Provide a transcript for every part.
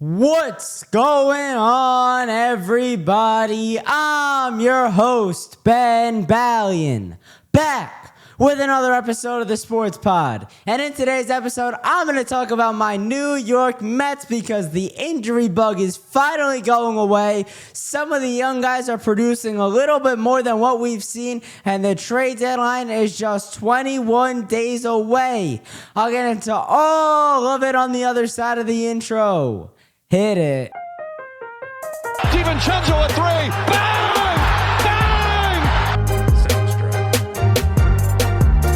What's going on, everybody? I'm your host, Ben Ballion, back with another episode of the Sports Pod. And in today's episode, I'm going to talk about my New York Mets because the injury bug is finally going away. Some of the young guys are producing a little bit more than what we've seen, and the trade deadline is just 21 days away. I'll get into all of it on the other side of the intro. Hit it. DiVincenzo a three. Bang! Bang!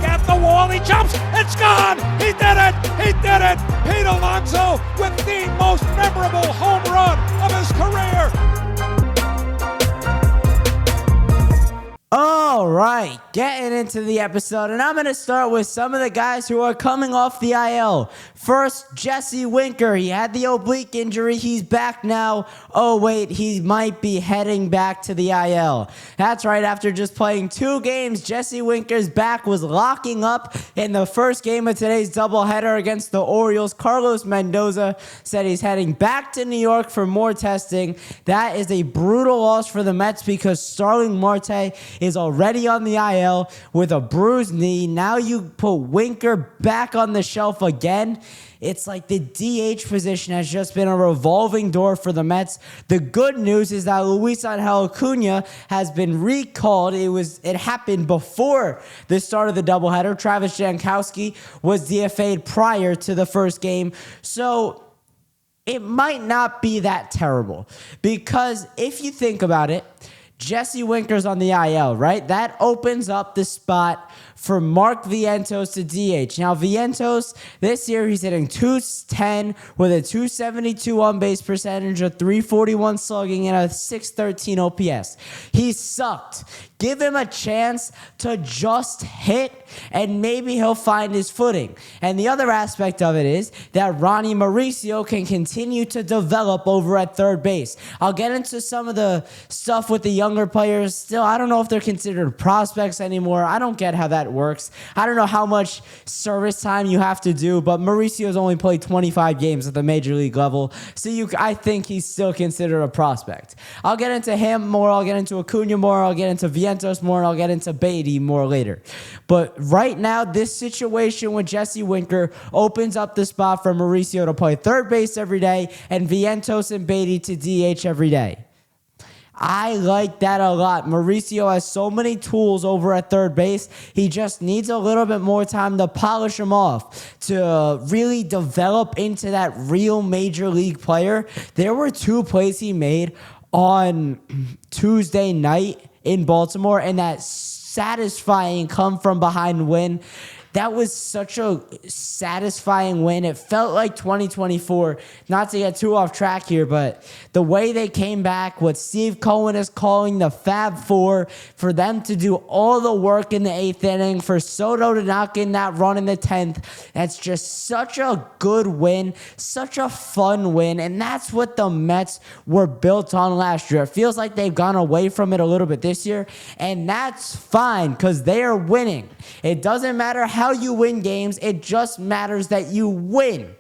Got the wall. He jumps. It's gone. He did it. He did it. Pete Alonso with the most memorable home run of his career. All right, getting into the episode, and I'm going to start with some of the guys who are coming off the IL. First, Jesse Winker. He had the oblique injury. He's back now. Oh, wait, he might be heading back to the IL. That's right, after just playing 2 games, Jesse Winker's back was locking up in the first game of today's doubleheader against the Orioles. Carlos Mendoza said he's heading back to New York for more testing. That is a brutal loss for the Mets because Starling Marte is already on the IL with a bruised knee. Now you put Winker back on the shelf again. It's like the DH position has just been a revolving door for the Mets. The good news is that Luis Angel Acuna has been recalled. It happened before the start of the doubleheader. Travis Jankowski was DFA'd prior to the first game. So it might not be that terrible because if you think about it, Jesse Winker's on the IL, right? That opens up the spot for Mark Vientos to DH. Now, Vientos, this year, he's hitting .210 with a .272 on-base percentage, a .341 slugging, and a .613 OPS. He sucked. Give him a chance to just hit, and maybe he'll find his footing. And the other aspect of it is that Ronnie Mauricio can continue to develop over at third base. I'll get into some of the stuff with the younger players. Still, I don't know if they're considered prospects anymore. I don't get how that works. I don't know how much service time you have to do, but Mauricio's only played 25 games at the major league level, so I think he's still considered a prospect. I'll get into him more. I'll get into Acuna more. I'll get into Vientos more, and I'll get into Beatty more later. But right now, this situation with Jesse Winker opens up the spot for Mauricio to play third base every day and Vientos and Beatty to DH every day. I like that a lot. Mauricio has so many tools over at third base. He just needs a little bit more time to polish them off, to really develop into that real major league player. There were 2 plays he made on Tuesday night in Baltimore, and that satisfying come from behind win. That was such a satisfying win. It felt like 2024, not to get too off track here, but the way they came back, what Steve Cohen is calling the Fab Four, for them to do all the work in the 8th inning, for Soto to knock in that run in the 10th, that's just such a good win, such a fun win, and that's what the Mets were built on last year. It feels like they've gone away from it a little bit this year, and that's fine because they are winning. It doesn't matter how you win games, it just matters that you win.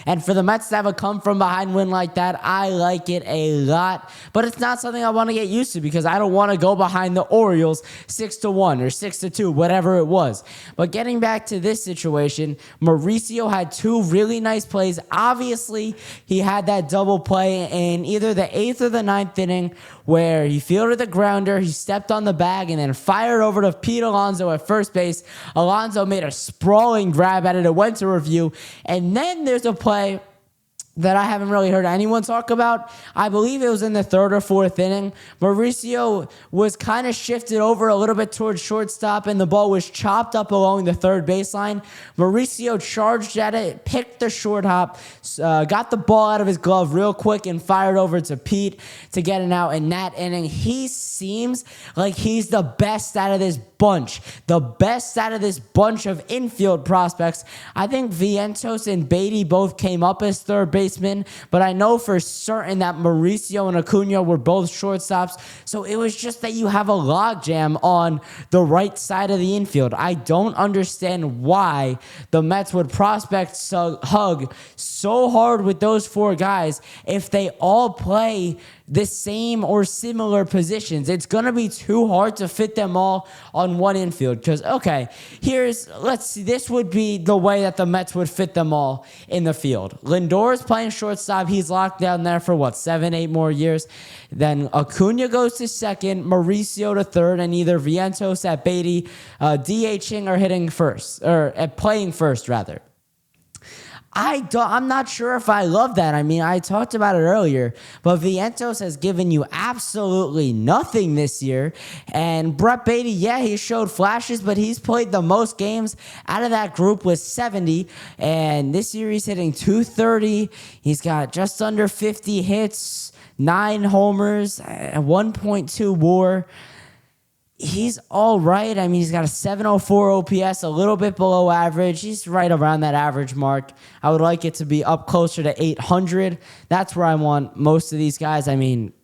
And for the Mets to have a come-from-behind win like that, I like it a lot. But it's not something I want to get used to because I don't want to go behind the Orioles 6-1 or 6-2, whatever it was. But getting back to this situation, Mauricio had 2 really nice plays. Obviously, he had that double play in either the 8th or the 9th inning where he fielded the grounder, he stepped on the bag, and then fired over to Pete Alonso at first base. Alonso made a sprawling grab at it. It went to review. And then there's a play that I haven't really heard anyone talk about. I believe it was in the 3rd or 4th inning. Mauricio was kind of shifted over a little bit towards shortstop, and the ball was chopped up along the third baseline. Mauricio charged at it, picked the short hop, got the ball out of his glove real quick, and fired over to Pete to get an out in that inning. He seems like he's the best out of this bunch. The best out of this bunch of infield prospects. I think Vientos and Beatty both came up as third base baseman, but I know for certain that Mauricio and Acuna were both shortstops. So it was just that you have a logjam on the right side of the infield. I don't understand why the Mets would prospect hug so hard with those four guys if they all play the same or similar positions. It's going to be too hard to fit them all on one infield because, okay, let's see, this would be the way that the Mets would fit them all in the field. Lindor is playing shortstop. He's locked down there for 7-8 more years. Then Acuna goes to second, Mauricio to third, and either Vientos at Beatty DHing or hitting first, or playing first rather. I'm not sure if I love that. I mean, I talked about it earlier, but Vientos has given you absolutely nothing this year. And Brett Beatty, he showed flashes, but he's played the most games out of that group with 70. And this year he's hitting .230. He's got just under 50 hits, 9 homers, 1.2 WAR. He's all right. I mean, he's got a 704 OPS, a little bit below average. He's right around that average mark. I would like it to be up closer to 800. That's where I want most of these guys. I mean,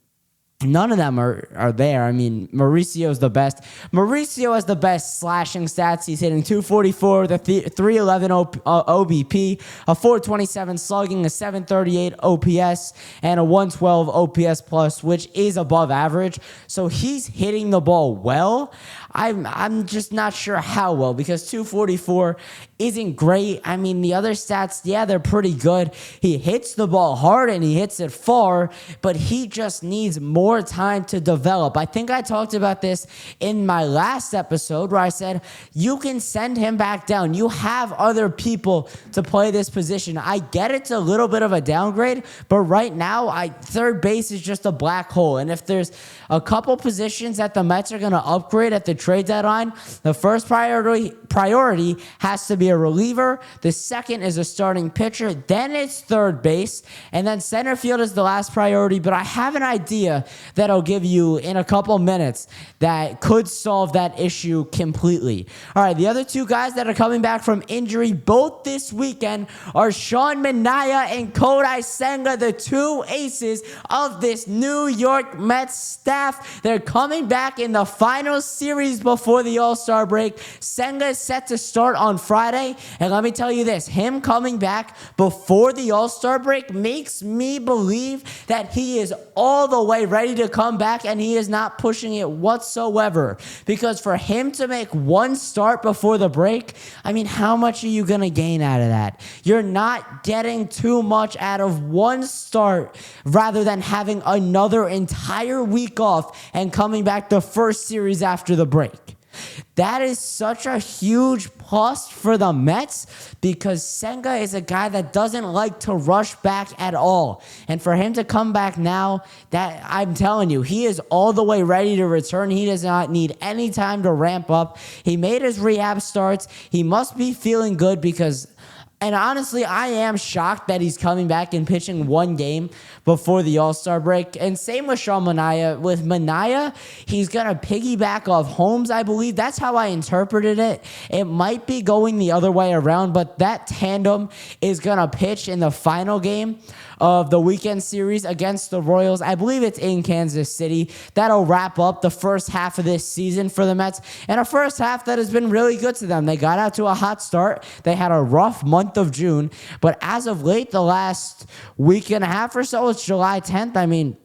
none of them are there. I mean, Mauricio's the best. Mauricio has the best slashing stats. He's hitting .244 with a 311 OBP, a 427 slugging, a 738 OPS, and a 112 OPS plus, which is above average. So he's hitting the ball well. I'm just not sure how well because 244 isn't great. I mean, the other stats, they're pretty good. He hits the ball hard and he hits it far, but he just needs more time to develop. I think I talked about this in my last episode where I said, you can send him back down. You have other people to play this position. I get it's a little bit of a downgrade, but right now, third base is just a black hole. And if there's a couple positions that the Mets are going to upgrade at the trade deadline, the first priority has to be a reliever. The second is a starting pitcher. Then it's third base. And then center field is the last priority. But I have an idea that I'll give you in a couple minutes that could solve that issue completely. All right, the other two guys that are coming back from injury both this weekend are Sean Manaea and Kodai Senga, the two aces of this New York Mets staff. They're coming back in the final series before the All-Star break. Senga is set to start on Friday, and let me tell you this, him coming back before the All-Star break makes me believe that he is all the way ready to come back, and he is not pushing it whatsoever. Because for him to make one start before the break, I mean, how much are you going to gain out of that? You're not getting too much out of one start rather than having another entire week off and coming back the first series after the break. That is such a huge plus for the Mets because Senga is a guy that doesn't like to rush back at all. And for him to come back now, that I'm telling you, he is all the way ready to return. He does not need any time to ramp up. He made his rehab starts. He must be feeling good because... And honestly, I am shocked that he's coming back and pitching one game before the All-Star break. And same with Sean Manaea. With Manaea, he's going to piggyback off Holmes, I believe. That's how I interpreted it. It might be going the other way around, but that tandem is going to pitch in the final game of the weekend series against the Royals. I believe it's in Kansas City. That'll wrap up the first half of this season for the Mets, and a first half that has been really good to them. They got out to a hot start. They had a rough month of June, but as of late, the last week and a half or so, it's July 10th. I mean,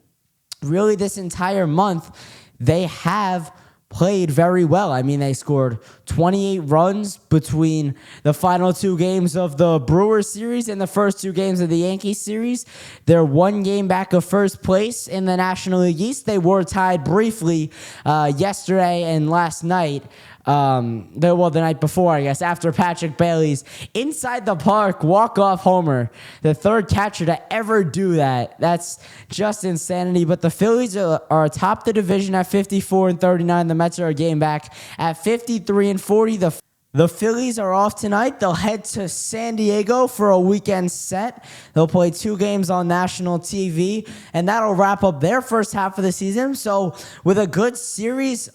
really this entire month, they have played very well. I mean, they scored 28 runs between the final two games of the Brewers series and the first two games of the Yankees series. They're one game back of first place in the National League East. They were tied briefly yesterday and last night. The night before, I guess, after Patrick Bailey's inside the park walk-off homer, the third catcher to ever do that. That's just insanity. But the Phillies are atop the division at 54-39. The Mets are a game back at 53-40. The Phillies are off tonight. They'll head to San Diego for a weekend set. They'll play 2 games on national TV, and that'll wrap up their first half of the season. So with a good series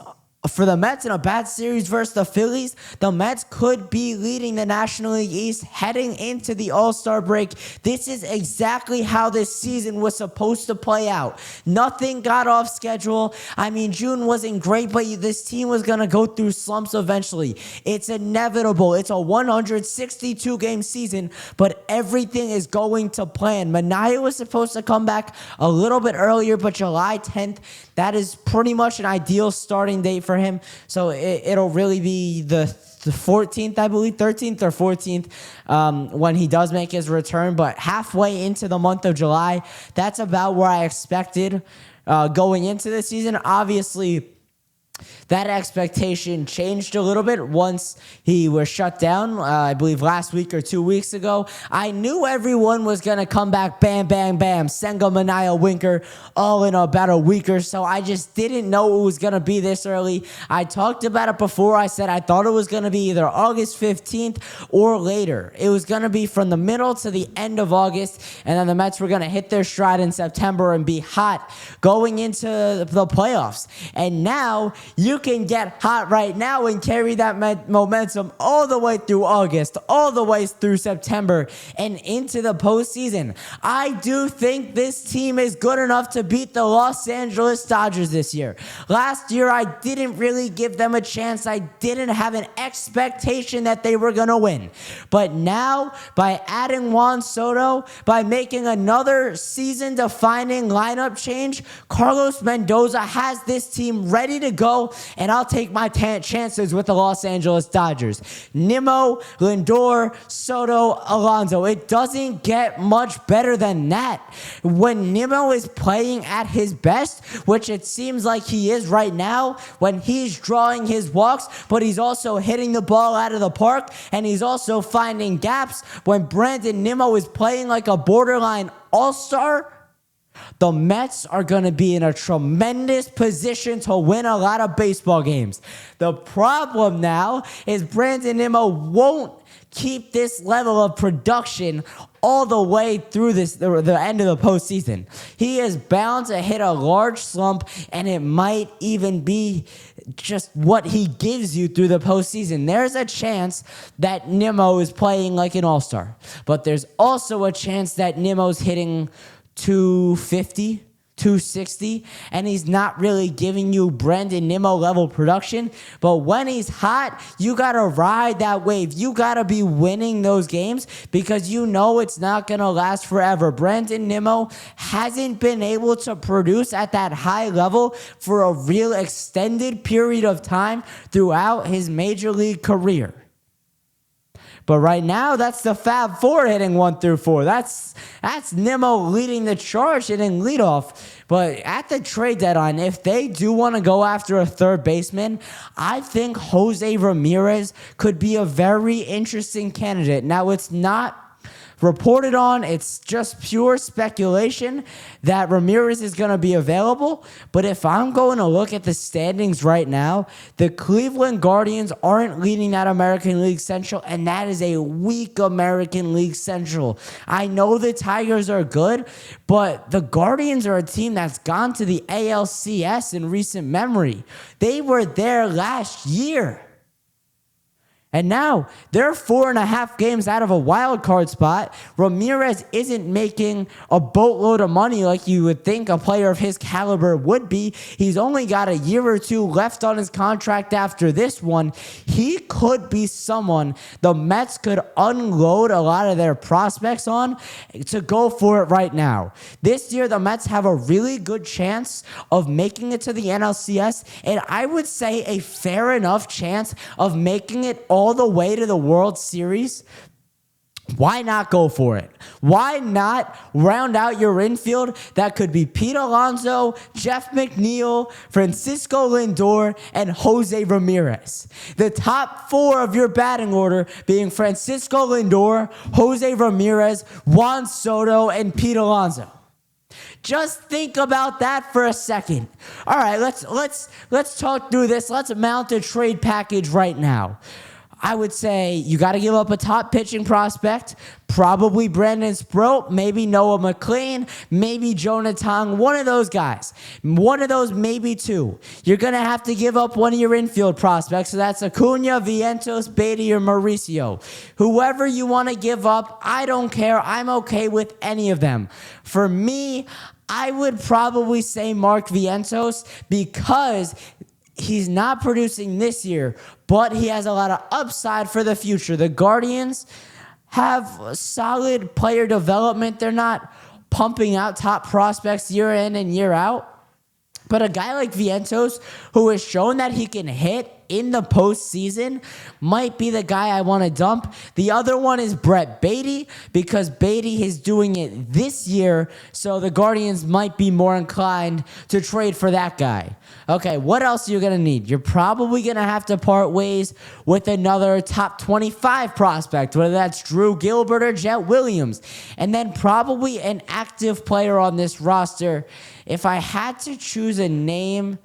for the Mets in a bad series versus the Phillies, the Mets could be leading the National League East heading into the All-Star break. This is exactly how this season was supposed to play out. Nothing got off schedule. I mean, June wasn't great, but this team was going to go through slumps eventually. It's inevitable. It's a 162-game season, but everything is going to plan. Manaea was supposed to come back a little bit earlier, but July 10th, that is pretty much an ideal starting date for him. So it'll really be the 14th, I believe, 13th or 14th when he does make his return. But halfway into the month of July, that's about where I expected going into the season. Obviously, that expectation changed a little bit once he was shut down, I believe last week or 2 weeks ago. I knew everyone was going to come back, bam, bam, bam, Senga, Manaea, Winker, all in about a week or so. I just didn't know it was going to be this early. I talked about it before. I said I thought it was going to be either August 15th or later. It was going to be from the middle to the end of August, and then the Mets were going to hit their stride in September and be hot going into the playoffs. And now you can get hot right now and carry that momentum all the way through August, all the way through September, and into the postseason. I do think this team is good enough to beat the Los Angeles Dodgers this year. Last year, I didn't really give them a chance. I didn't have an expectation that they were going to win. But now, by adding Juan Soto, by making another season-defining lineup change, Carlos Mendoza has this team ready to go, and I'll take my chances with the Los Angeles Dodgers. Nimmo, Lindor, Soto, Alonso. It doesn't get much better than that. When Nimmo is playing at his best, which it seems like he is right now, when he's drawing his walks, but he's also hitting the ball out of the park, and he's also finding gaps, when Brandon Nimmo is playing like a borderline all-star, the Mets are going to be in a tremendous position to win a lot of baseball games. The problem now is Brandon Nimmo won't keep this level of production all the way through the end of the postseason. He is bound to hit a large slump, and it might even be just what he gives you through the postseason. There's a chance that Nimmo is playing like an all-star, but there's also a chance that Nimmo's hitting 250, 260, and he's not really giving you Brandon Nimmo level production. But when he's hot, you got to ride that wave. You got to be winning those games because you know it's not going to last forever. Brandon Nimmo hasn't been able to produce at that high level for a real extended period of time throughout his major league career. But right now, that's the Fab Four hitting 1 through 4. That's Nimmo leading the charge hitting leadoff. But at the trade deadline, if they do want to go after a third baseman, I think Jose Ramirez could be a very interesting candidate. Now, it's not reported on, it's just pure speculation that Ramirez is going to be available. But if I'm going to look at the standings right now, the Cleveland Guardians aren't leading that American League Central, and that is a weak American League Central. I know the Tigers are good, but the Guardians are a team that's gone to the ALCS in recent memory. They were there last year. And now they're 4.5 games out of a wild card spot. Ramirez isn't making a boatload of money like you would think a player of his caliber would be. He's only got a year or two left on his contract after this one. He could be someone the Mets could unload a lot of their prospects on to go for it right now. This year, the Mets have a really good chance of making it to the NLCS, and I would say a fair enough chance of making it all the way to the World Series. Why not go for it? Why not round out your infield? That could be Pete Alonso, Jeff McNeil, Francisco Lindor, and Jose Ramirez. The top 4 of your batting order being Francisco Lindor, Jose Ramirez, Juan Soto, and Pete Alonso. Just think about that for a second. All right, let's talk through this. Let's mount a trade package right now. I would say you got to give up a top pitching prospect, probably Brandon Sproat, maybe Noah McLean, maybe Jonah Tong, one of those guys. One of those, maybe two. You're going to have to give up one of your infield prospects, so that's Acuna, Vientos, Beatty, or Mauricio. Whoever you want to give up, I don't care. I'm okay with any of them. For me, I would probably say Mark Vientos because he's not producing this year, but he has a lot of upside for the future. The Guardians have solid player development. They're not pumping out top prospects year in and year out. But a guy like Vientos, who has shown that he can hit in the postseason, might be the guy I want to dump. The other one is Brett Beatty, because Beatty is doing it this year, so the Guardians might be more inclined to trade for that guy. Okay, what else are you going to need? You're probably going to have to part ways with another top 25 prospect, whether that's Drew Gilbert or Jet Williams, and then probably an active player on this roster. If I had to choose a name,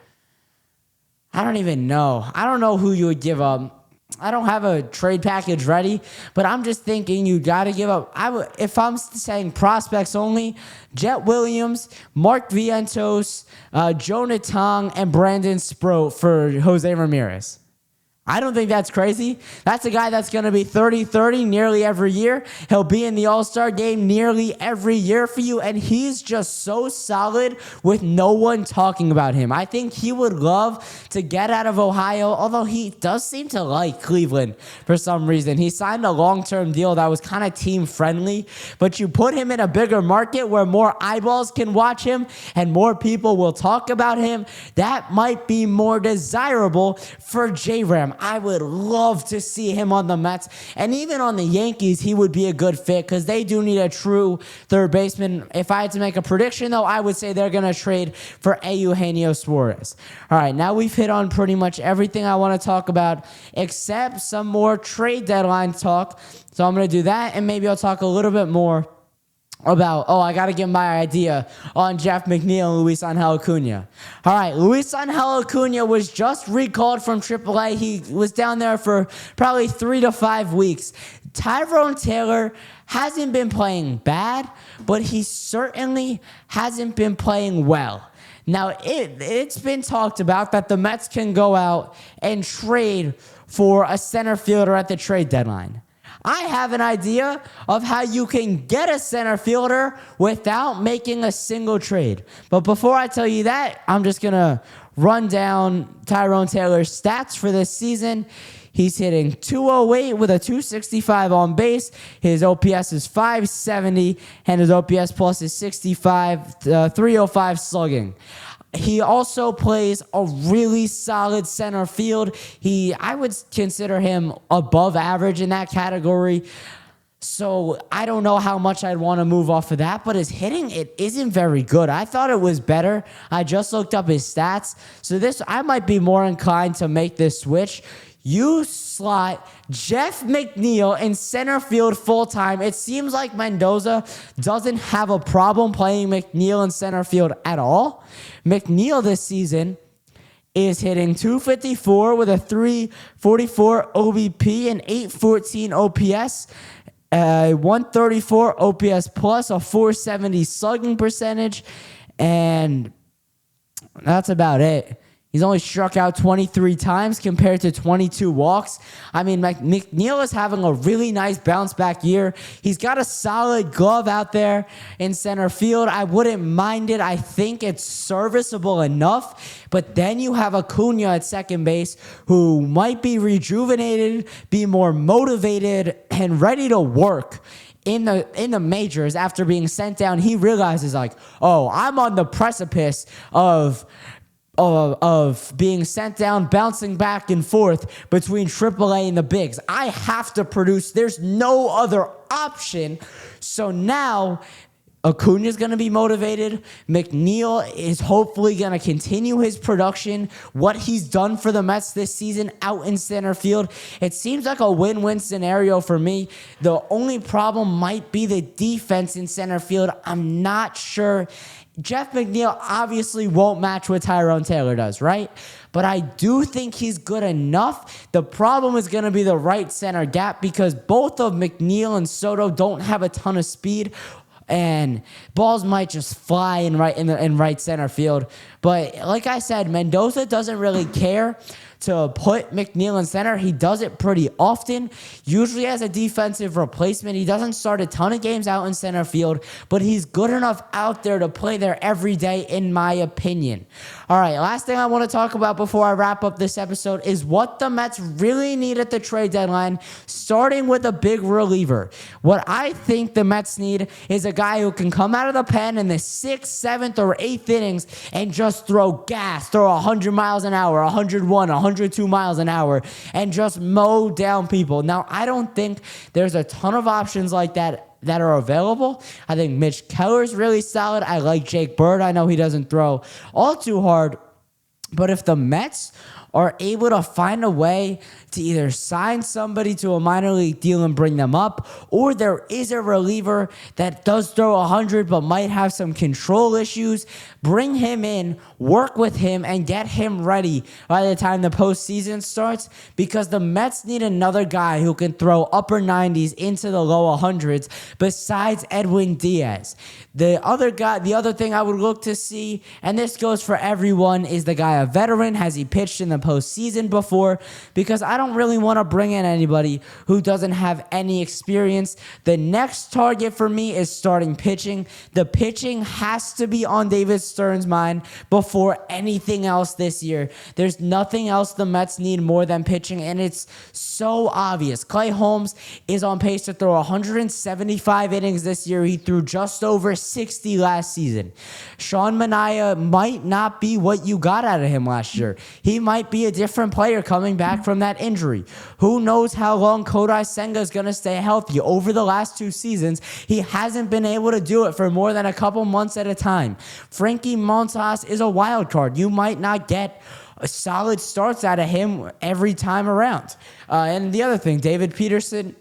I don't even know. I don't know who you would give up. I don't have a trade package ready, but I'm just thinking you got to give up. If I'm saying prospects only, Jet Williams, Mark Vientos, Jonah Tong, and Brandon Sproat for Jose Ramirez. I don't think that's crazy. That's a guy that's going to be 30-30 nearly every year. He'll be in the All-Star game nearly every year for you, and he's just so solid with no one talking about him. I think he would love to get out of Ohio, although he does seem to like Cleveland for some reason. He signed a long-term deal that was kind of team-friendly, but you put him in a bigger market where more eyeballs can watch him and more people will talk about him. That might be more desirable for J-Ram. I would love to see him on the Mets, and even on the Yankees, he would be a good fit because they do need a true third baseman. If I had to make a prediction, though, I would say they're going to trade for Eugenio Suarez. All right, now we've hit on pretty much everything I want to talk about except some more trade deadline talk, so I'm going to do that, and maybe I'll talk a little bit more about, I got to give my idea on Jeff McNeil and Luis Angel Acuna. All right, Luis Angel Acuna was just recalled from AAA. He was down there for probably 3 to 5 weeks. Tyrone Taylor hasn't been playing bad, but he certainly hasn't been playing well. Now, it's been talked about that the Mets can go out and trade for a center fielder at the trade deadline. I have an idea of how you can get a center fielder without making a single trade. But before I tell you that, I'm just going to run down Tyrone Taylor's stats for this season. He's hitting .208 with a .265 on base. His OPS is .570, and his OPS plus is 65, .305 slugging. He also plays a really solid center field. I would consider him above average in that category. So I don't know how much I'd want to move off of that, but his hitting, it isn't very good. I thought it was better. I just looked up his stats. So I might be more inclined to make this switch. You slot Jeff McNeil in center field full-time. It seems like Mendoza doesn't have a problem playing McNeil in center field at all. McNeil this season is hitting .254 with a .344 OBP and .814 OPS, 134 OPS plus, a .470 slugging percentage, and that's about it. He's only struck out 23 times compared to 22 walks. I mean, McNeil is having a really nice bounce-back year. He's got a solid glove out there in center field. I wouldn't mind it. I think it's serviceable enough. But then you have Acuna at second base who might be rejuvenated, be more motivated, and ready to work in the majors after being sent down. He realizes, I'm on the precipice of being sent down, bouncing back and forth between AAA and the bigs. I have to produce. There's no other option. So now Acuna's going to be motivated. McNeil is hopefully going to continue his production, what he's done for the Mets this season out in center field. It seems like a win-win scenario for me. The only problem might be the defense in center field. I'm not sure. Jeff McNeil obviously won't match what Tyrone Taylor does, right? But I do think he's good enough. The problem is going to be the right center gap because both of McNeil and Soto don't have a ton of speed. And balls might just fly in right center field. But like I said, Mendoza doesn't really care to put McNeil in center. He does it pretty often, usually as a defensive replacement. He doesn't start a ton of games out in center field, but he's good enough out there to play there every day, in my opinion. All right, last thing I want to talk about before I wrap up this episode is what the Mets really need at the trade deadline, starting with a big reliever. What I think the Mets need is a guy who can come out of the pen in the 6th, 7th, or 8th innings and just throw gas, throw 100 miles an hour, 101, 102 miles an hour, and just mow down people. Now, I don't think there's a ton of options like that are available. I think Mitch Keller's really solid. I like Jake Bird. I know he doesn't throw all too hard, but if the Mets are able to find a way to either sign somebody to a minor league deal and bring them up, or there is a reliever that does throw 100 but might have some control issues, bring him in, work with him, and get him ready by the time the postseason starts, because the Mets need another guy who can throw upper 90s into the low 100s besides Edwin Diaz. The other thing I would look to see, and this goes for everyone, is the guy a veteran? Has he pitched in the postseason before? Because I don't really want to bring in anybody who doesn't have any experience. The next target for me is starting pitching. The pitching has to be on David Stearns' mind before anything else this year. There's nothing else the Mets need more than pitching, and it's so obvious. Clay Holmes is on pace to throw 175 innings this year. He threw just over 60 last season. Sean Manaea might not be what you got out of him last year. He might be a different player coming back from that injury. Who knows how long Kodai Senga is going to stay healthy? Over the last 2 seasons, he hasn't been able to do it for more than a couple months at a time. Frankie Montas is a wild card. You might not get solid starts out of him every time around. And the other thing, David Peterson,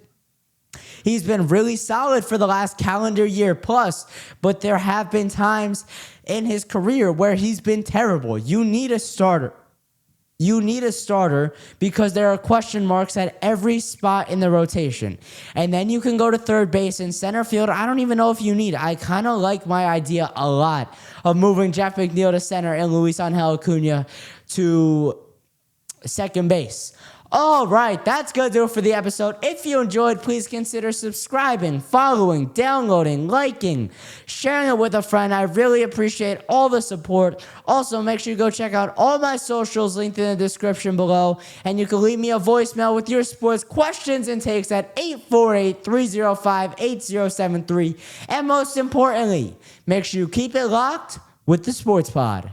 he's been really solid for the last calendar year plus, but there have been times in his career where he's been terrible. You need a starter. You need a starter because there are question marks at every spot in the rotation. And then you can go to third base and center field. I don't even know if you need. I kind of like my idea a lot of moving Jeff McNeil to center and Luis Angel Acuna to second base. All right, that's going to do it for the episode. If you enjoyed, please consider subscribing, following, downloading, liking, sharing it with a friend. I really appreciate all the support. Also, make sure you go check out all my socials linked in the description below. And you can leave me a voicemail with your sports questions and takes at 848-305-8073. And most importantly, make sure you keep it locked with the Sports Pod.